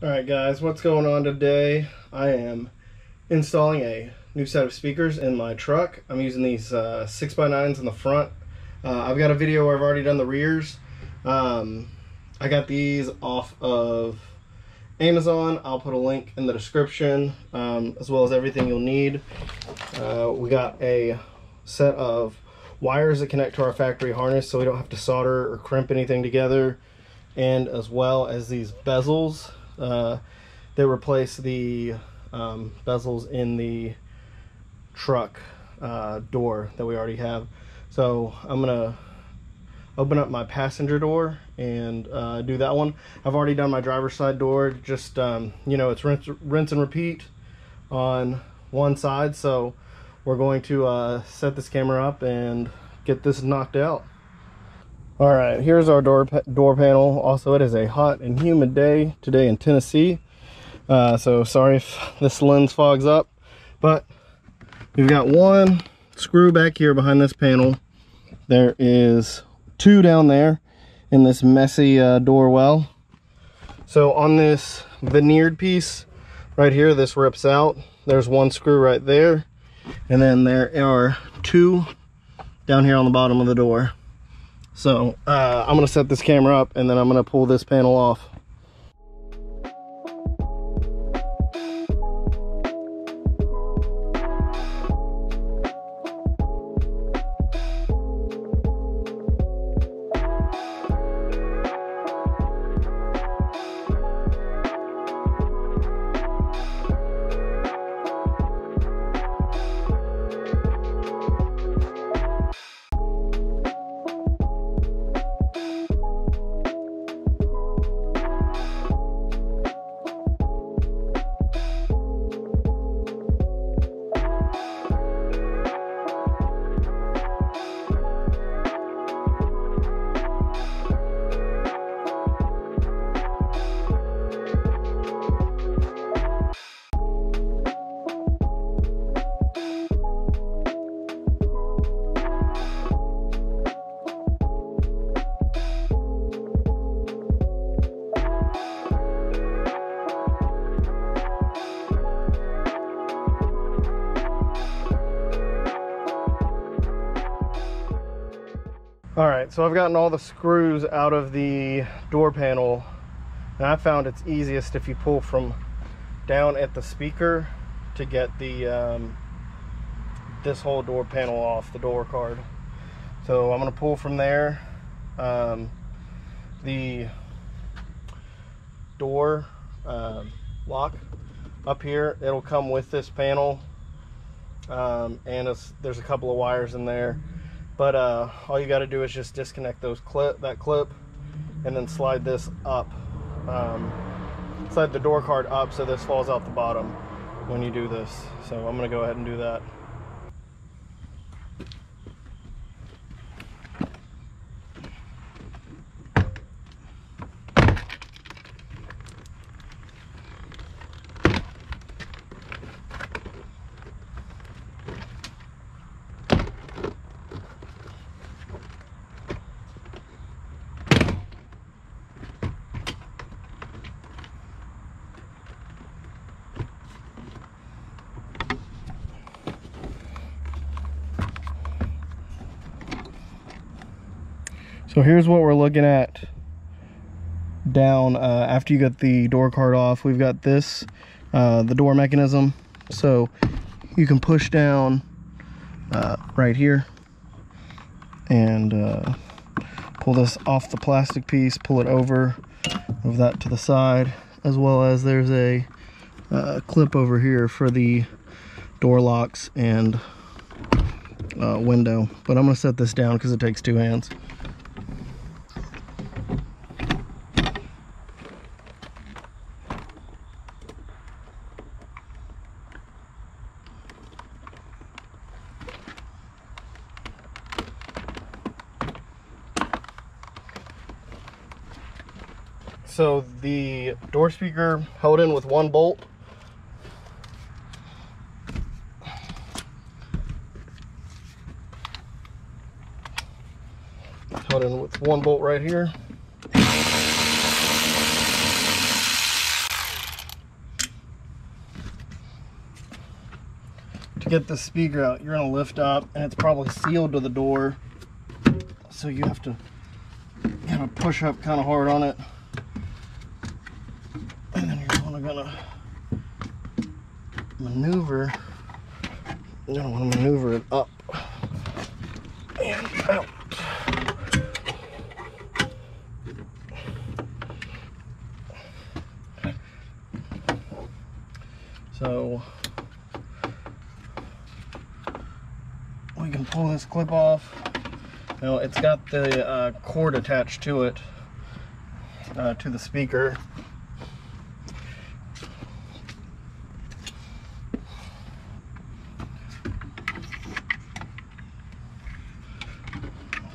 Alright guys, what's going on today? I am installing a new set of speakers in my truck. I'm using these 6x9s in the front. I've got a video where I've already done the rears. I got these off of Amazon. I'll put a link in the description, as well as everything you'll need. We got a set of wires that connect to our factory harness so we don't have to solder or crimp anything together, and as well as these bezels that replace the bezels in the truck door that we already have. So I'm gonna open up my passenger door and do that one. I've already done my driver's side door. Just you know, it's rinse and repeat on one side. So we're going to set this camera up and get this knocked out. All right, here's our door panel. Also, it is a hot and humid day today in Tennessee, so sorry if this lens fogs up, but we've got one screw back here behind this panel. There is two down there in this messy door well. So on this veneered piece right here, this rips out. There's one screw right there, and then there are two down here on the bottom of the door. So I'm gonna set this camera up and then I'm gonna pull this panel off. All right, so I've gotten all the screws out of the door panel, and I found it's easiest if you pull from down at the speaker to get the this whole door panel off the door card. So I'm gonna pull from there. The door lock up here, it'll come with this panel, and there's a couple of wires in there. But all you got to do is just disconnect that clip, and then slide this up, slide the door card up so this falls out the bottom when you do this. So I'm going to go ahead and do that. So here's what we're looking at down after you get the door card off. We've got this, the door mechanism. So you can push down right here and pull this off the plastic piece, pull it over, move that to the side, as well as there's a clip over here for the door locks and window. But I'm gonna set this down because it takes two hands. So the door speaker held in with one bolt. Held in with one bolt right here. get the speaker out, you're going to lift up, and it's probably sealed to the door, so you have to kind of push up kind of hard on it, and then you're going to maneuver. You're going to want to maneuver it up and out. So we can pull this clip off. Now it's got the cord attached to it, to the speaker.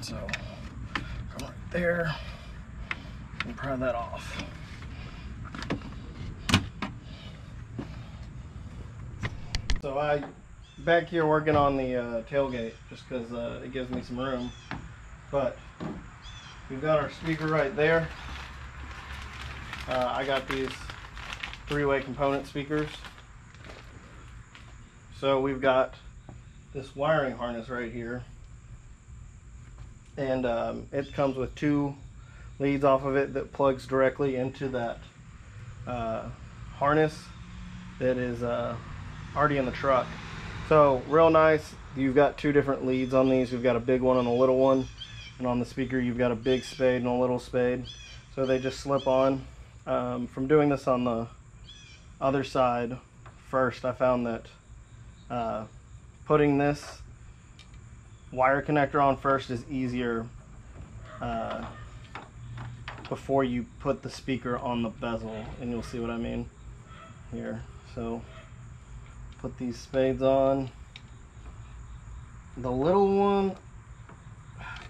So go right there and pry that off. So I back here working on the tailgate just because it gives me some room. But we've got our speaker right there. I got these three-way component speakers. So we've got this wiring harness right here, and it comes with two leads off of it that plugs directly into that harness that is already in the truck. So real nice. You've got two different leads on these. You've got a big one and a little one, and on the speaker you've got a big spade and a little spade, so they just slip on. From doing this on the other side first, I found that putting this wire connector on first is easier before you put the speaker on the bezel, and you'll see what I mean here. So put these spades on. The little one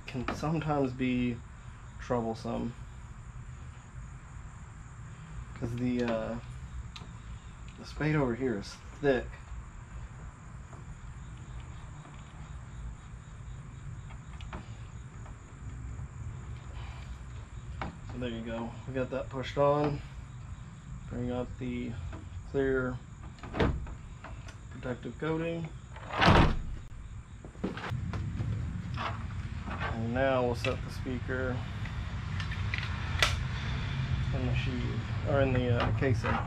can sometimes be troublesome because the spade over here is thick. So there you go. We got that pushed on. Bring out the clear protective coating. And now we'll set the speaker in the sheath, or in the casing.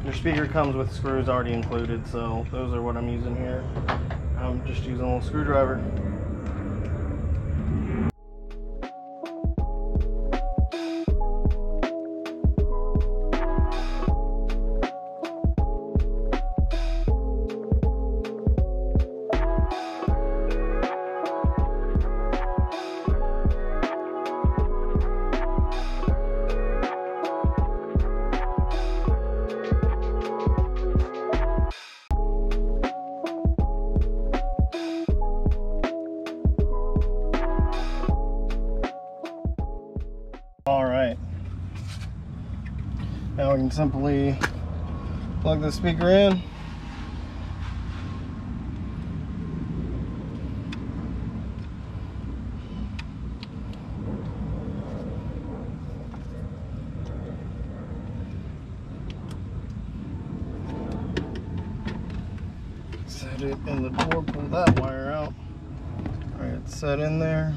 Your speaker comes with screws already included, so those are what I'm using here. I'm just using a little screwdriver. Alright, now we can simply plug the speaker in. Set it in the door, pull that wire out. Alright, it's set in there.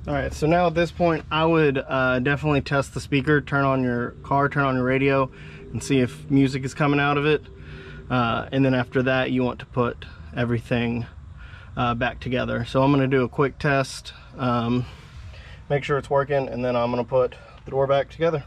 Alright, so now at this point I would definitely test the speaker, turn on your car, turn on your radio, and see if music is coming out of it. And then after that you want to put everything back together. So I'm going to do a quick test, make sure it's working, and then I'm going to put the door back together.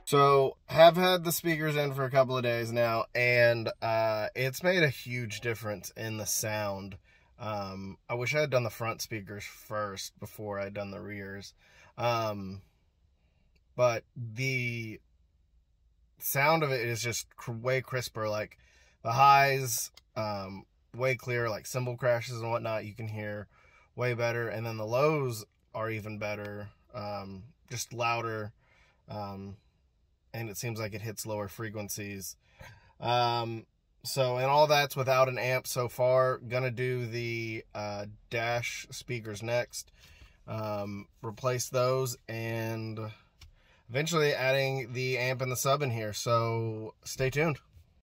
So, have had the speakers in for a couple of days now, and it's made a huge difference in the sound. I wish I had done the front speakers first before I'd done the rears. But the sound of it is just way crisper. Like, the highs, way clear, like cymbal crashes and whatnot, you can hear way better. And then the lows are even better, just louder. And it seems like it hits lower frequencies. So, and all that's without an amp so far. Gonna do the dash speakers next. Replace those, and eventually adding the amp and the sub in here. So, stay tuned.